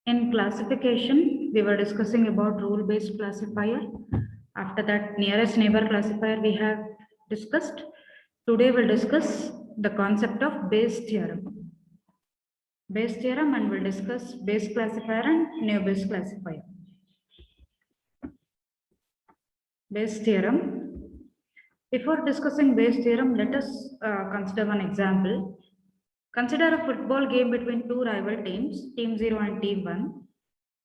In classification, we were discussing about rule-based classifier. After that, nearest neighbor classifier we have discussed. Today we'll discuss the concept of Bayes theorem. Bayes theorem, and we'll discuss Bayes classifier and naive Bayes classifier. Bayes theorem. Before discussing Bayes theorem, let us consider one example. Consider a football game between two rival teams, Team 0 and Team 1.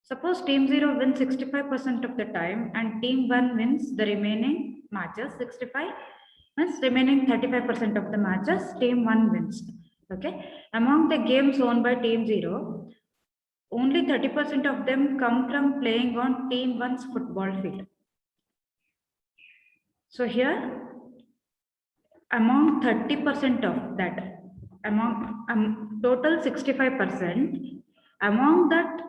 Suppose Team 0 wins 65% of the time and Team 1 wins the remaining matches. 65 means remaining 35% of the matches, Team 1 wins. Okay. Among the games won by Team 0, only 30% of them come from playing on Team 1's football field. So here, among 30% of that, among total 65%, among that,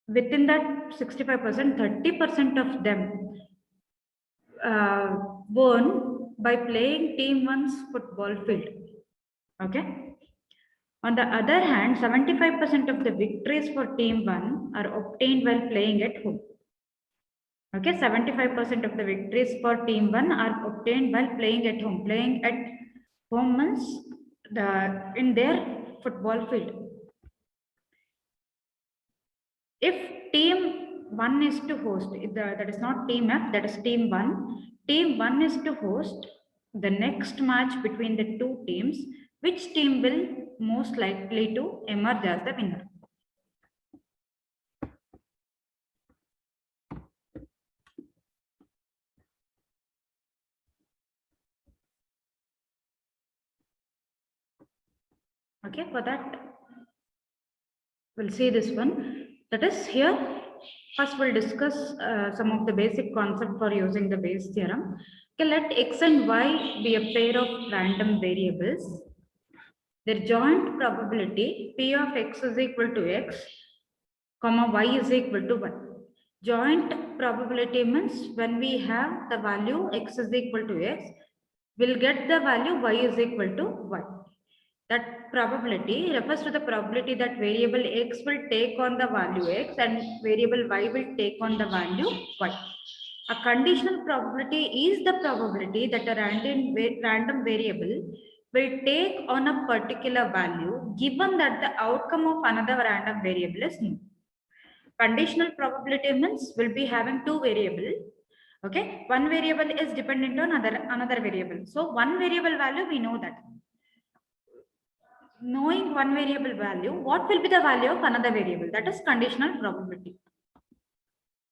within that 65%, 30% of them won by playing Team 1's football field. Okay. On the other hand, 75% of the victories for Team 1 are obtained while playing at home. Okay, 75% of the victories for Team 1 are obtained while playing at home. Playing at home means in their football field. If Team 1 is to host, that is not Team F, that is Team 1. Team 1 is to host the next match between the two teams. Which team will most likely to emerge as the winner? Okay, for that, we'll see this one. That is here. First, we'll discuss some of the basic concept for using the Bayes theorem. Okay, let x and y be a pair of random variables. Their joint probability P of x is equal to x, comma y is equal to y. Joint probability means when we have the value x is equal to x, we'll get the value y is equal to y. That probability refers to the probability that variable x will take on the value x and variable y will take on the value y. A conditional probability is the probability that a random variable will take on a particular value given that the outcome of another random variable is known. Conditional probability means we'll be having two variables. Okay, one variable is dependent on another variable. So one variable value, we know that. Knowing one variable value, what will be the value of another variable? That is conditional probability.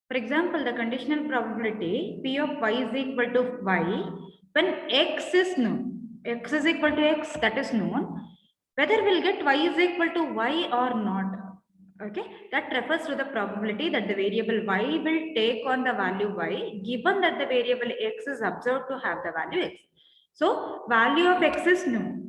For example, the conditional probability P of y is equal to y when x is known. X is equal to x, that is known. Whether we'll get y is equal to y or not. Okay, that refers to the probability that the variable y will take on the value y given that the variable x is observed to have the value x. So value of x is known.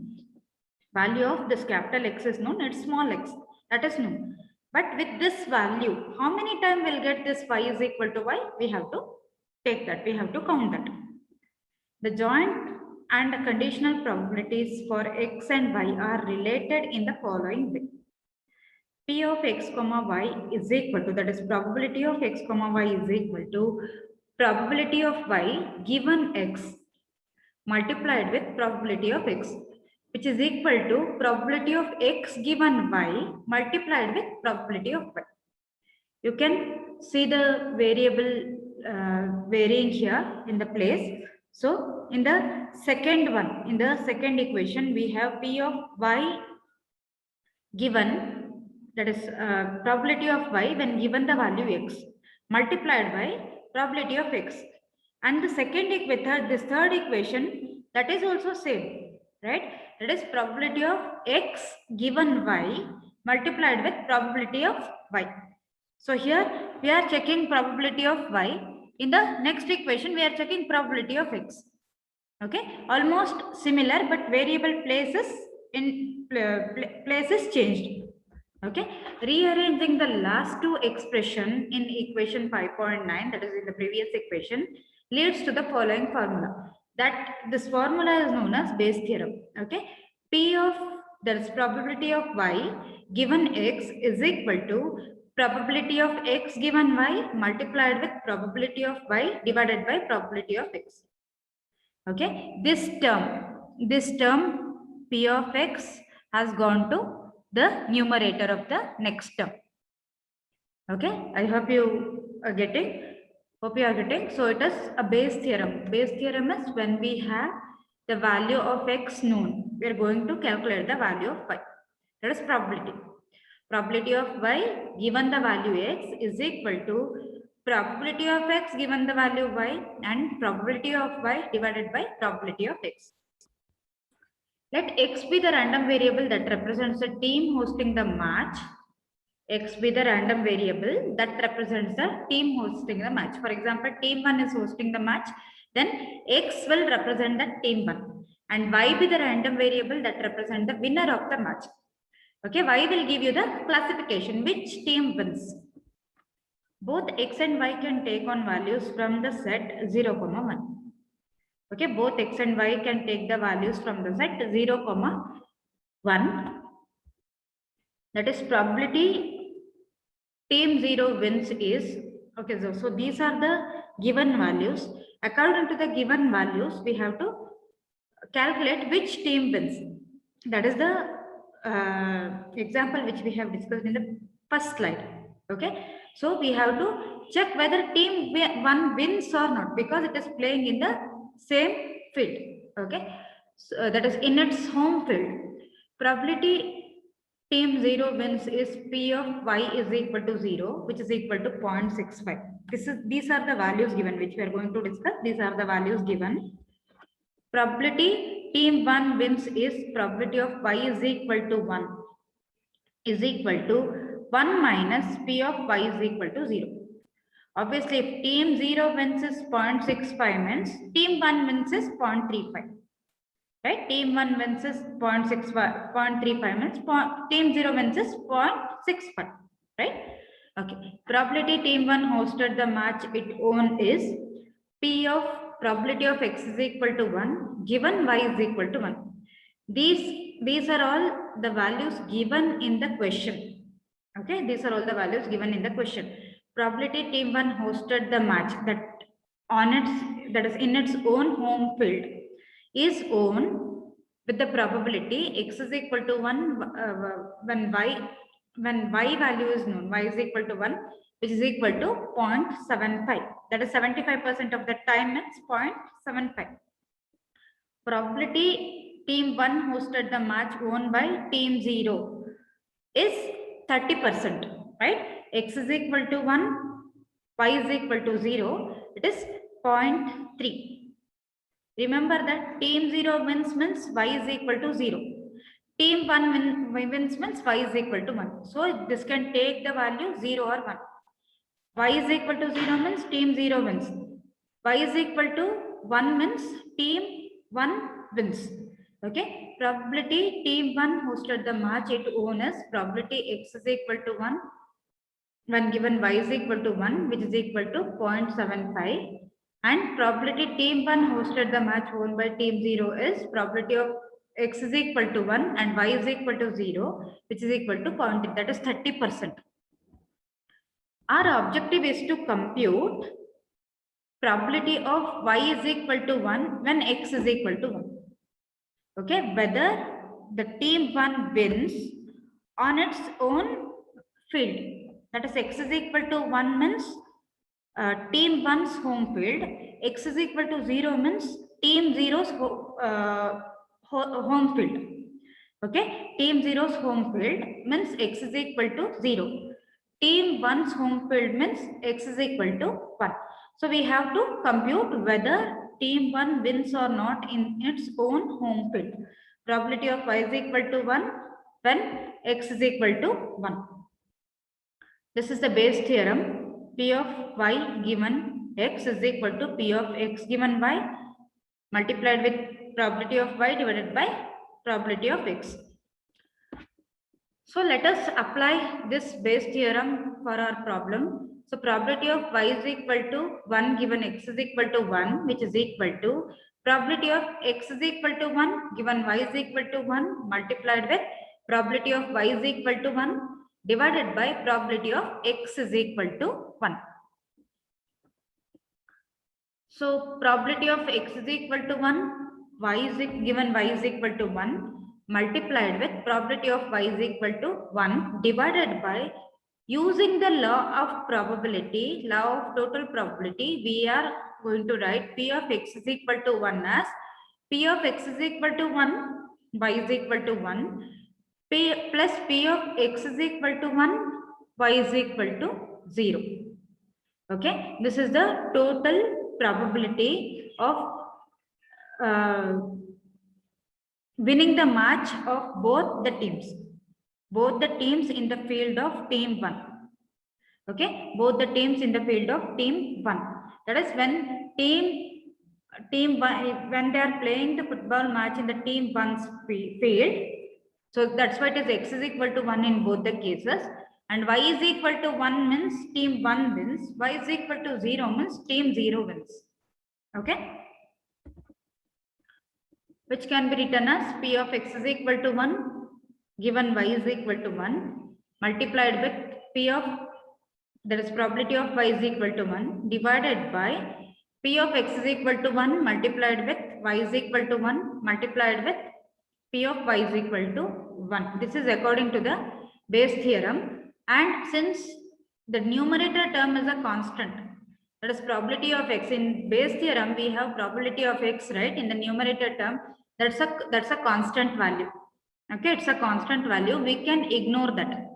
Value of this capital X is known, it's small x, that is known. But with this value, how many times we'll get this y is equal to y? We have to take that, we have to count that. The joint and conditional probabilities for x and y are related in the following way. P of x comma y is equal to, that is probability of x comma y is equal to probability of y given x multiplied with probability of x, which is equal to probability of x given y multiplied with probability of y. You can see the variable varying here in the place. So in the second one, in the second equation, we have P of y given, that is probability of y when given the value x multiplied by probability of x. And the second equation, this third equation, that is also same, right? That is probability of x given y multiplied with probability of y. So here we are checking probability of y. In the next equation, we are checking probability of x. Okay, almost similar, but variable places in places changed. Okay, rearranging the last two expression in equation 5.9, that is in the previous equation, leads to the following formula. That this formula is known as Bayes theorem. Okay, P of, that is probability of y given x is equal to probability of x given y multiplied with probability of y divided by probability of x. Okay, this term p of x has gone to the numerator of the next term. Okay, I hope you are getting. Hope you are getting. So it is a Bayes theorem. Bayes theorem is when we have the value of x known, we are going to calculate the value of y. That is probability. Probability of y given the value x is equal to probability of x given the value y and probability of y divided by probability of x. Let x be the random variable that represents the team hosting the match. X be the random variable that represents the team hosting the match. For example, team 1 is hosting the match, then X will represent the team 1 and Y be the random variable that represents the winner of the match. Okay, Y will give you the classification, which team wins. Both X and Y can take on values from the set 0, 1. Okay, both X and Y can take the values from the set 0, 1. That is probability team 0 wins is, okay, so these are the given values. According to the given values, we have to calculate which team wins. That is the example which we have discussed in the first slide. Okay, so we have to check whether team 1 wins or not, because it is playing in the same field. Okay, so that is in its home field. Probability team 0 wins is P of y is equal to 0, which is equal to 0.65. These are the values given, which we are going to discuss. These are the values given. Probability team 1 wins is probability of y is equal to 1 is equal to 1 minus P of y is equal to 0. Obviously, if team 0 wins is 0.65 means team 1 wins is 0.35. Right, team 1 wins is 0.35 means team 0 wins is 0.65, right? Okay, probability team 1 hosted the match it own is P of probability of x is equal to 1 given y is equal to 1. These are all the values given in the question. Okay, these are all the values given in the question. Probability team 1 hosted the match that is in its own home field is own with the probability x is equal to 1 when y value is known, y is equal to 1, which is equal to 0.75. That is 75% of the time means 0.75. Probability team 1 hosted the match won by team 0 is 30%, right? X is equal to 1, y is equal to 0, it is 0.3. Remember that team 0 wins means y is equal to 0. Team 1 wins means y is equal to 1. So this can take the value 0 or 1. Y is equal to 0 means team 0 wins. Y is equal to 1 means team 1 wins. Okay. Probability team 1 hosted the match it owns probability x is equal to 1 when given y is equal to 1, which is equal to 0.75. And probability team 1 hosted the match won by team 0 is probability of x is equal to 1 and y is equal to 0, which is equal to 0.3, that is 30%. Our objective is to compute probability of y is equal to 1 when x is equal to 1. Okay, whether the team 1 wins on its own field. That is x is equal to 1 means team 1's home field, x is equal to 0 means team 0's home field. Okay, team 0's home field means x is equal to 0. Team 1's home field means x is equal to 1. So we have to compute whether team 1 wins or not in its own home field. Probability of y is equal to 1 when x is equal to 1. This is the Bayes theorem. P of y given x is equal to P of x given y multiplied with probability of y divided by probability of x. So let us apply this Bayes theorem for our problem. So probability of y is equal to 1 given x is equal to 1, which is equal to probability of x is equal to 1 given y is equal to 1 multiplied with probability of y is equal to 1 divided by probability of x is equal to 1. So probability of x is equal to 1, given y is equal to 1, multiplied with probability of y is equal to 1 divided by, using the law of probability, law of total probability, we are going to write p of x is equal to 1 as p of x is equal to 1, y is equal to 1, p plus p of x is equal to 1, y is equal to 0. Okay, this is the total probability of winning the match of both the teams in the field of team 1. Okay, both the teams in the field of team 1. That is when team 1, when they are playing the football match in the team 1's field. So that's why it is x is equal to 1 in both the cases. And y is equal to 1 means team 1 wins. Y is equal to 0 means team 0 wins. Okay. Which can be written as p of x is equal to 1 given y is equal to 1 multiplied with p of, that is probability of y is equal to 1 divided by p of x is equal to 1 multiplied with y is equal to 1 multiplied with p of y is equal to 1. This is according to the Bayes theorem. And since the numerator term is a constant, that is probability of x, in Bayes theorem we have probability of x, right? In the numerator term, that's a constant value. Okay, it's a constant value. We can ignore that.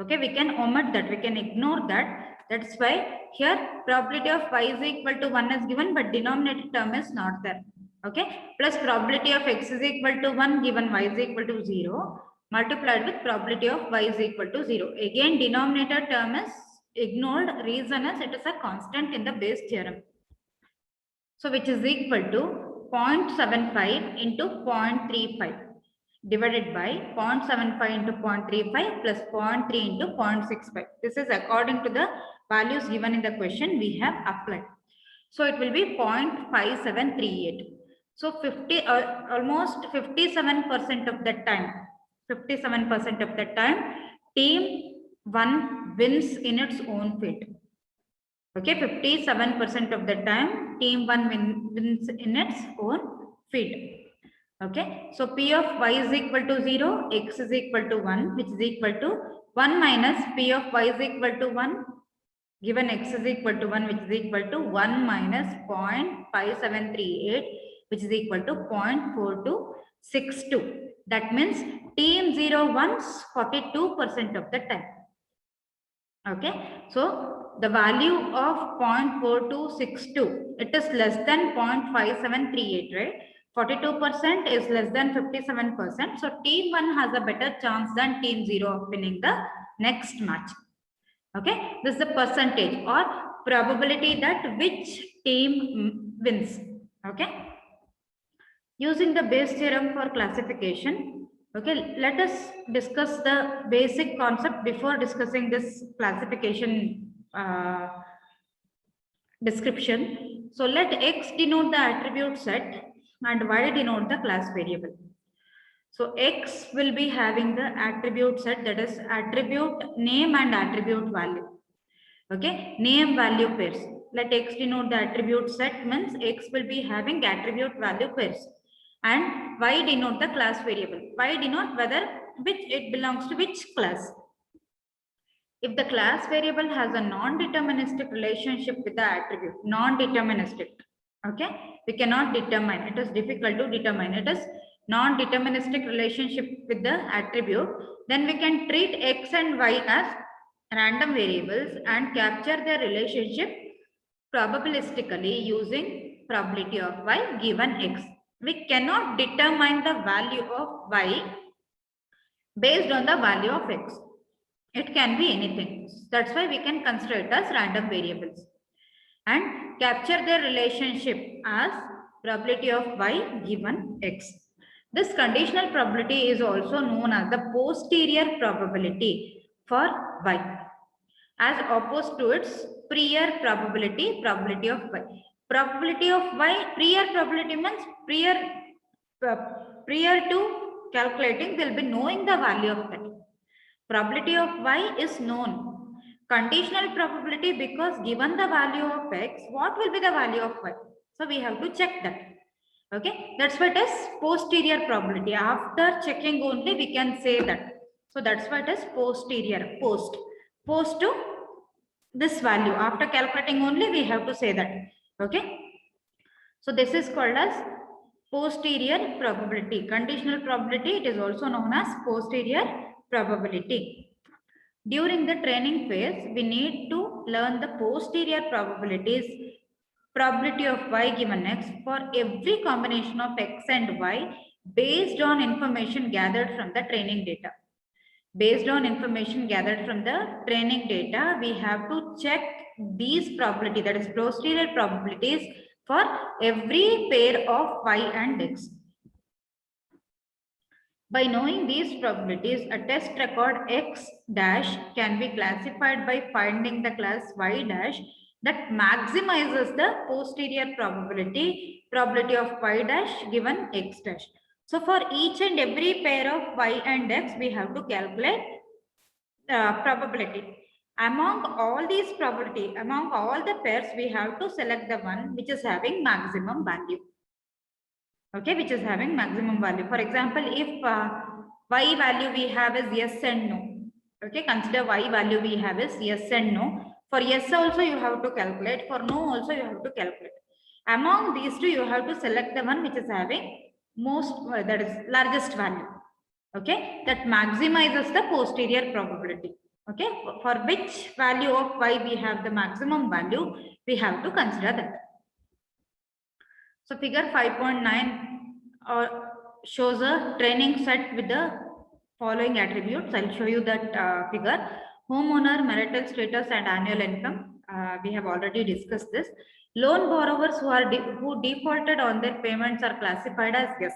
Okay, we can omit that, we can ignore that. That's why here probability of y is equal to 1 is given, but denominator term is not there. Okay, plus probability of x is equal to 1 given y is equal to 0 multiplied with probability of y is equal to 0. Again, denominator term is ignored. Reason is it is a constant in the Bayes theorem. So which is equal to 0.75 into 0.35 divided by 0.75 into 0.35 plus 0.3 into 0.65. This is according to the values given in the question we have applied. So it will be 0.5738. So almost 57% of the time, 57% of the time, team 1 wins in its own field. Okay, 57% of the time, team 1 wins in its own field. Okay, so p of y is equal to 0, x is equal to 1, which is equal to 1 minus p of y is equal to 1, given x is equal to 1, which is equal to 1 minus 0.5738, which is equal to 0.4262. That means team 0 wins 42% of the time. Okay, so the value of 0.4262, it is less than 0.5738, right? 42% is less than 57%. So team 1 has a better chance than team 0 of winning the next match. Okay, this is the percentage or probability that which team wins. Okay, using the Bayes theorem for classification. Okay, let us discuss the basic concept before discussing this classification description. So let x denote the attribute set and y denote the class variable. So x will be having the attribute set, that is attribute name and attribute value. Okay, name value pairs. Let x denote the attribute set means x will be having attribute value pairs. And y denote the class variable. Y denote whether which it belongs to which class. If the class variable has a non-deterministic relationship with the attribute, non-deterministic, okay, we cannot determine, it is difficult to determine, it is non-deterministic relationship with the attribute, then we can treat x and y as random variables and capture their relationship probabilistically using probability of y given x. We cannot determine the value of y based on the value of x. It can be anything. That's why we can consider it as random variables and capture their relationship as probability of y given x. This conditional probability is also known as the posterior probability for y, as opposed to its prior probability, probability of y. Probability of y, prior probability means prior to calculating, we'll be knowing the value of that. Probability of y is known. Conditional probability, because given the value of x, what will be the value of y? So we have to check that. Okay, that's what is posterior probability. After checking only we can say that. So that's what is posterior, post to this value. After calculating only we have to say that. Okay, so this is called as posterior probability. Conditional probability, it is also known as posterior probability. During the training phase, we need to learn the posterior probabilities, probability of y given x for every combination of x and y based on information gathered from the training data. Based on information gathered from the training data, we have to check these probability, that is posterior probabilities, for every pair of y and x. By knowing these probabilities, a test record x dash can be classified by finding the class y dash that maximizes the posterior probability of y dash given x dash. So for each and every pair of y and x, we have to calculate probability. Among all these probability, among all the pairs, we have to select the one which is having maximum value. Okay, which is having maximum value. For example, if y value we have is yes and no. Okay, consider y value we have is yes and no. For yes also you have to calculate. For no also you have to calculate. Among these two, you have to select the one which is having most, that is largest value. Okay, that maximizes the posterior probability. Okay, for which value of y we have the maximum value, we have to consider that. So figure 5.9 shows a training set with the following attributes. I'll show you that figure. Homeowner, marital status and annual income. We have already discussed this. Loan borrowers who defaulted on their payments are classified as yes,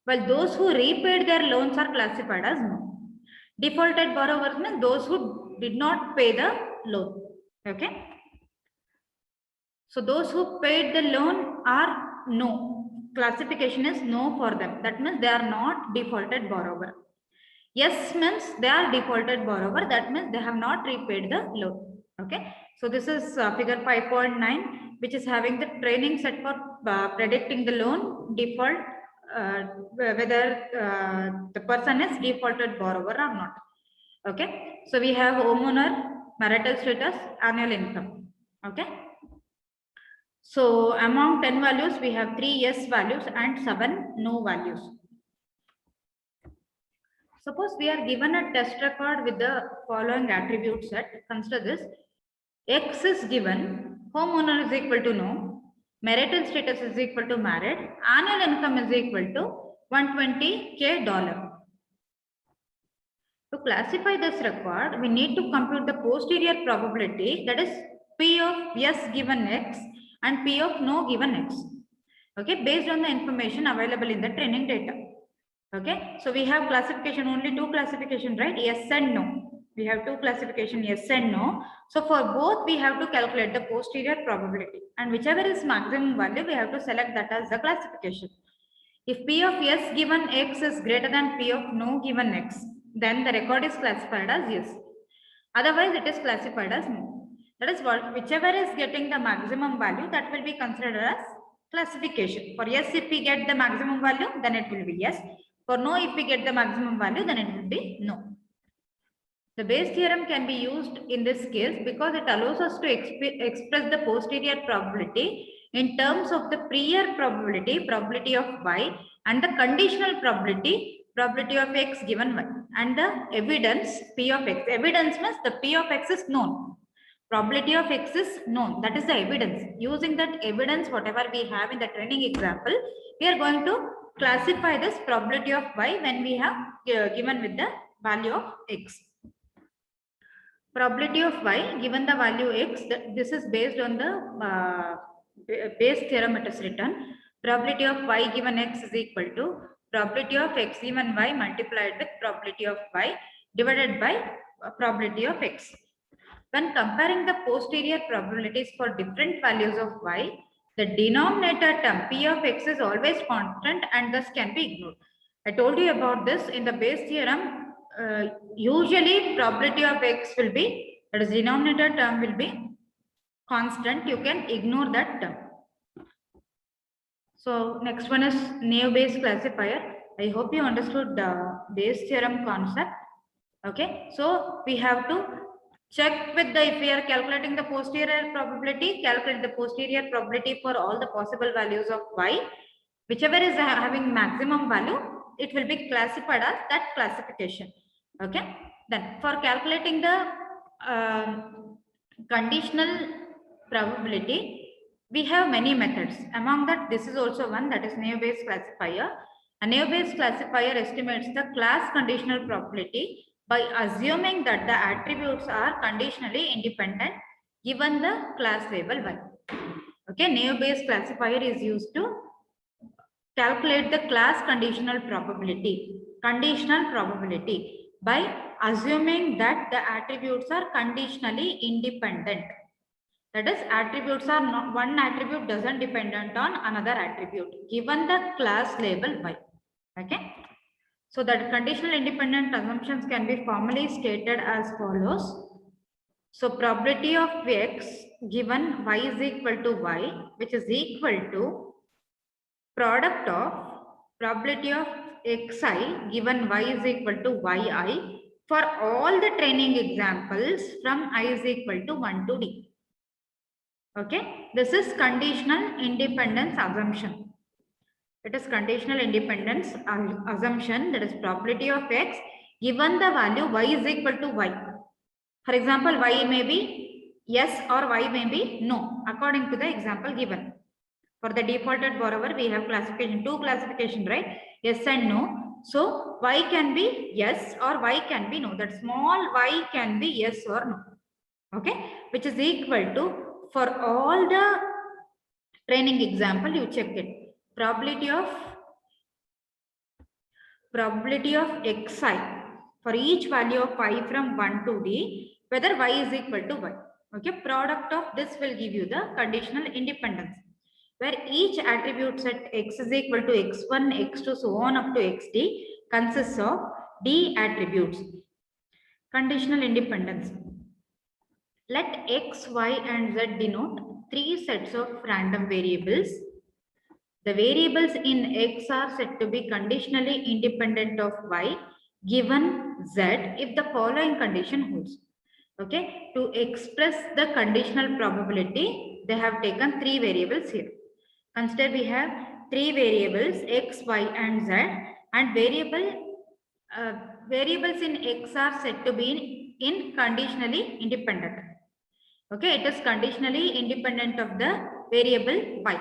while those who repaid their loans are classified as no. Defaulted borrowers mean those who did not pay the loan. Okay. So those who paid the loan are no. Classification is no for them. That means they are not defaulted borrower. Yes means they are defaulted borrower. That means they have not repaid the loan. Okay. So this is figure 5.9, which is having the training set for predicting the loan default, whether the person is defaulted borrower or not. Okay. So we have homeowner, marital status, annual income. Okay. So among 10 values, we have 3 yes values and 7 no values. Suppose we are given a test record with the following attribute set. Consider this. X is given, homeowner is equal to no, marital status is equal to married, annual income is equal to $120K. To classify this record, we need to compute the posterior probability, that is P of yes given X and P of no given X. Okay, based on the information available in the training data. Okay, so we have classification, only two classification, right? Yes and no. We have two classification, yes and no. So for both, we have to calculate the posterior probability, and whichever is maximum value, we have to select that as the classification. If P of yes given X is greater than P of no given X, then the record is classified as yes. Otherwise, it is classified as no. That is what, whichever is getting the maximum value, that will be considered as classification. For yes, if we get the maximum value, then it will be yes. For no, if we get the maximum value, then it will be no. The Bayes theorem can be used in this case because it allows us to express the posterior probability in terms of the prior probability, probability of y, and the conditional probability, probability of x given y, and the evidence P of x. Evidence means the P of x is known. Probability of x is known. That is the evidence. Using that evidence, whatever we have in the training example, we are going to classify this probability of y when we have given with the value of x. Probability of y given the value x, this is based on the Bayes theorem. It is written probability of y given x is equal to probability of x given y multiplied with probability of y divided by probability of x. When comparing the posterior probabilities for different values of y, the denominator term P of x is always constant and thus can be ignored. I told you about this in the Bayes theorem. usually probability of x will be, that is denominator term will be constant. You can ignore that term. So next one is Naive-Bayes classifier. I hope you understood the Bayes theorem concept. Okay, so we have to check with the, if we are calculating the posterior probability, calculate the posterior probability for all the possible values of y. Whichever is having maximum value, it will be classified as that classification. Okay, then for calculating the conditional probability, we have many methods. Among that, this is also one, that is Naive-Bayes classifier. A Naive-Bayes classifier estimates the class conditional probability by assuming that the attributes are conditionally independent given the class label y. Okay, Naive-Bayes classifier is used to calculate the class conditional probability by assuming that the attributes are conditionally independent. That is, attributes are not, one attribute doesn't dependent on another attribute given the class label y. Okay, so that conditional independent assumptions can be formally stated as follows. So probability of x given y is equal to y, which is equal to product of probability of xi given y is equal to yi for all the training examples from I is equal to 1 to d. Okay, this is conditional independence assumption. It is conditional independence assumption, that is probability of x given the value y is equal to y. For example, y may be yes or y may be no according to the example given. For the defaulted borrower, we have classification, two classification, right? Yes and no. So y can be yes or y can be no. That small y can be yes or no. Okay, which is equal to, for all the training example, you check it. Probability of xi for each value of y from 1 to d, whether y is equal to y. Okay, product of this will give you the conditional independence, where each attribute set x is equal to x1, x2, so on up to xd consists of d attributes. Conditional independence. Let x, y, and z denote three sets of random variables. The variables in x are said to be conditionally independent of y given z if the following condition holds. Okay, to express the conditional probability, they have taken three variables here. Consider we have three variables x, y, and z, and variables in x are said to be in conditionally independent. Okay, it is conditionally independent of the variable y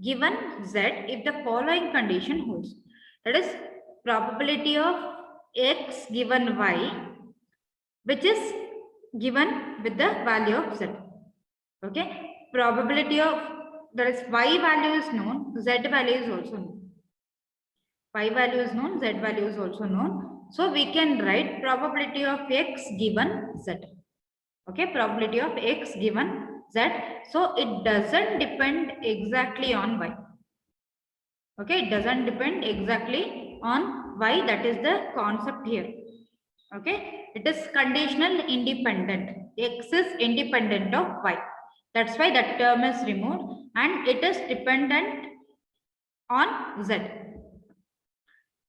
given z if the following condition holds. That is, probability of x given y, which is given with the value of z. Okay, probability of, that is, y value is known, z value is also known. Y value is known, z value is also known. So we can write probability of x given z. Okay, probability of x given z. So it doesn't depend exactly on y. Okay, it doesn't depend exactly on y. That is the concept here. Okay, it is conditional independent. X is independent of y. That's why that term is removed, and it is dependent on z.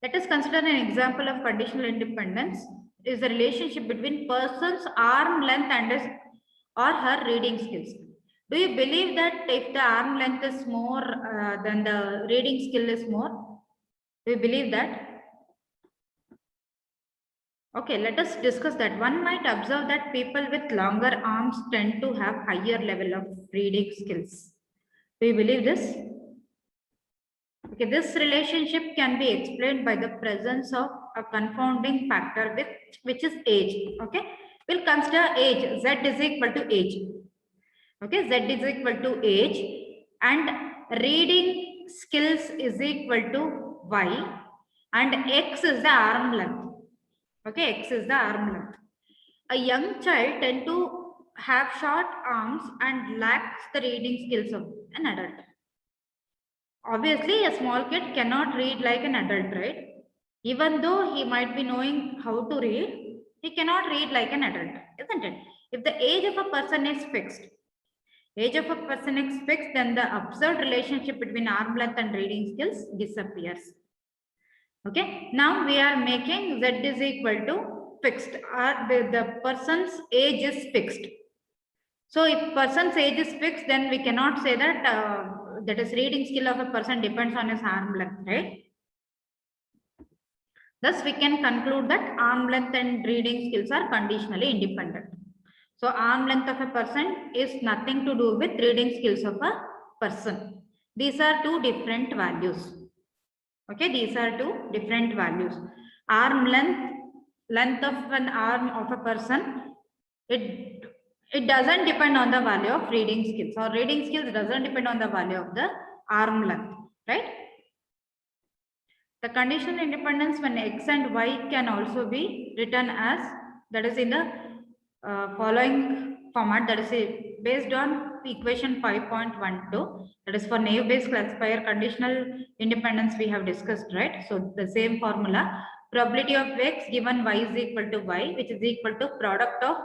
Let us consider an example of conditional independence. Is the relationship between person's arm length and his or her reading skills. Do you believe that if the arm length is more than the reading skill is more? Do you believe that? Okay, let us discuss that. One might observe that people with longer arms tend to have higher level of reading skills. Do you believe this? Okay, this relationship can be explained by the presence of a confounding factor which is age. Okay, we'll consider age. Z is equal to age. Okay, Z is equal to age, and reading skills is equal to y, and x is the arm length. Okay, x is the arm length. A young child tend to have short arms and lacks the reading skills of an adult. Obviously, a small kid cannot read like an adult, right? Even though he might be knowing how to read, he cannot read like an adult, isn't it? If the age of a person is fixed, then the observed relationship between arm length and reading skills disappears. Okay, now we are making Z is equal to fixed, or the person's age is fixed. So if person's age is fixed, then we cannot say that that is reading skill of a person depends on his arm length, right? Thus, we can conclude that arm length and reading skills are conditionally independent. So arm length of a person is nothing to do with reading skills of a person. These are two different values. Okay, these are two different values. Arm length of an arm of a person, it doesn't depend on the value of reading skills, or reading skills doesn't depend on the value of the arm length, right? The conditional independence when x and y can also be written as, that is in the following format, that is based on equation 5.12, that is for naive Bayes classifier conditional independence we have discussed, right? So the same formula, probability of x given y is equal to y, which is equal to product of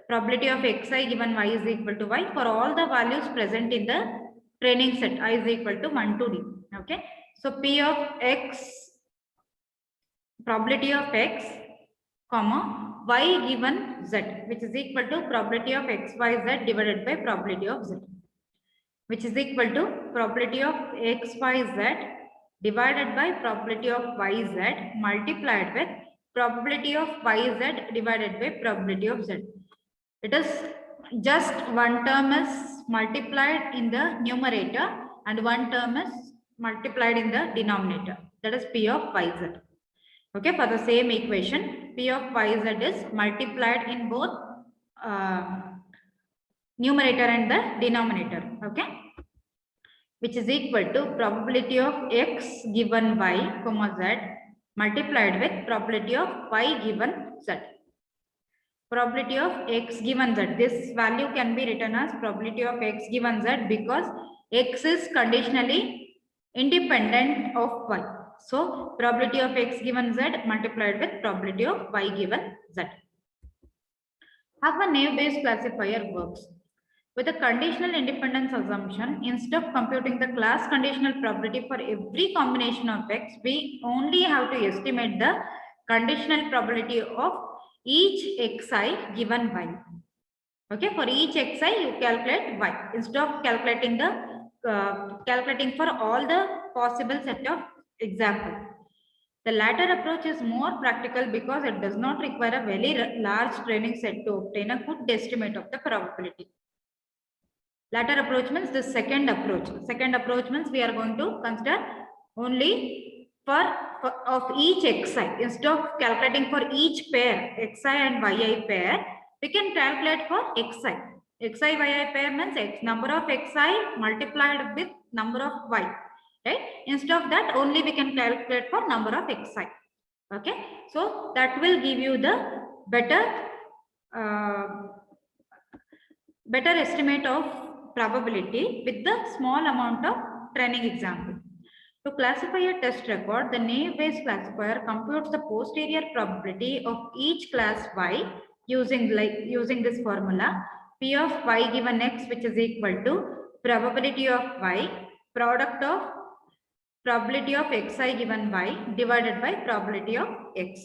probability of xi given y is equal to y for all the values present in the training set I is equal to 1 to d. Okay, so p of x, probability of x comma y given z, which is equal to probability of x y z divided by probability of z, which is equal to probability of x y z divided by probability of y z multiplied with probability of y z divided by probability of z. It is just one term is multiplied in the numerator and one term is multiplied in the denominator, that is p of yz. Okay, for the same equation, p of yz is multiplied in both numerator and the denominator. Okay, which is equal to probability of x given y comma z multiplied with probability of y given z. Probability of x given z, this value can be written as probability of x given z because x is conditionally independent of y. So probability of x given z multiplied with probability of y given z. How a naive Bayes classifier works? With a conditional independence assumption, instead of computing the class conditional probability for every combination of x, we only have to estimate the conditional probability of each xi given y. Okay, for each xi you calculate y instead of calculating the calculating for all the possible set of examples. The latter approach is more practical because it does not require a very large training set to obtain a good estimate of the probability. Latter approach means the second approach. Second approach means we are going to consider only for of each xi. Instead of calculating for each pair, xi and yi pair, we can calculate for xi. Xi yi pair means x number of xi multiplied with number of y. Right? Instead of that, only we can calculate for number of xi. Okay, so that will give you the better estimate of probability with the small amount of training example. To classify a test record, the naive Bayes classifier computes the posterior probability of each class y using this formula, p of y given x, which is equal to probability of y product of probability of xi given y divided by probability of x.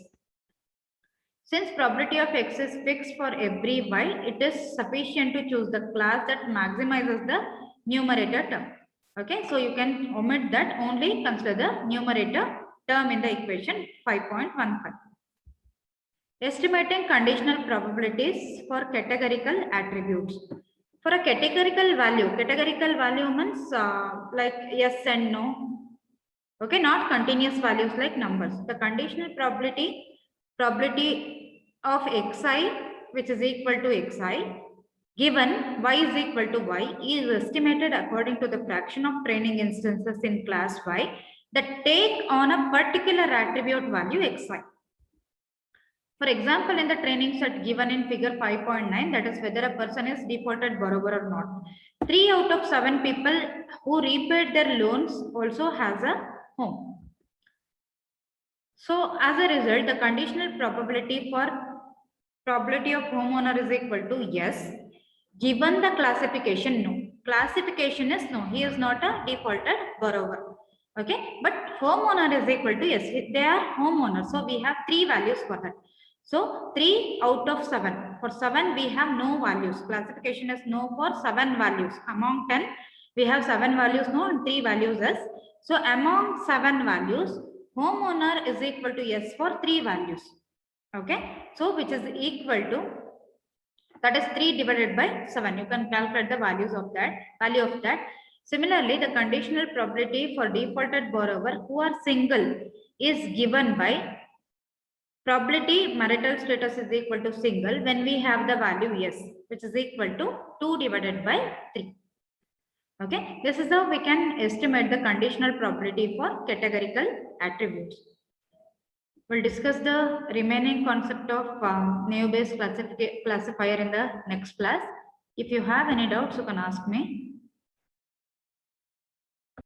Since probability of x is fixed for every y, it is sufficient to choose the class that maximizes the numerator term. Okay, so you can omit that, only consider the numerator term in the equation 5.15. Estimating conditional probabilities for categorical attributes. For a categorical value means like yes and no. Okay, not continuous values like numbers. The conditional probability of xi, which is equal to xi, given y is equal to y, is estimated according to the fraction of training instances in class y that take on a particular attribute value xi. For example, in the training set given in figure 5.9, that is whether a person is defaulted borrower or not. 3 out of 7 people who repaid their loans also has a home. So as a result, the conditional probability for probability of homeowner is equal to yes. Given the classification, no. Classification is no. He is not a defaulted borrower. Okay. But homeowner is equal to yes. They are homeowners. So we have 3 values for that. So 3 out of 7. For 7, we have no values. Classification is no for 7 values. Among 10, we have 7 values no and 3 values yes. So among 7 values, homeowner is equal to yes for 3 values. Okay. So which is equal to, that is 3 divided by 7. You can calculate the value of that. Similarly, the conditional probability for defaulted borrower who are single is given by probability marital status is equal to single when we have the value yes, which is equal to 2 divided by 3. Okay, this is how we can estimate the conditional probability for categorical attributes. We'll discuss the remaining concept of naive Bayes classifier in the next class. If you have any doubts, you can ask me.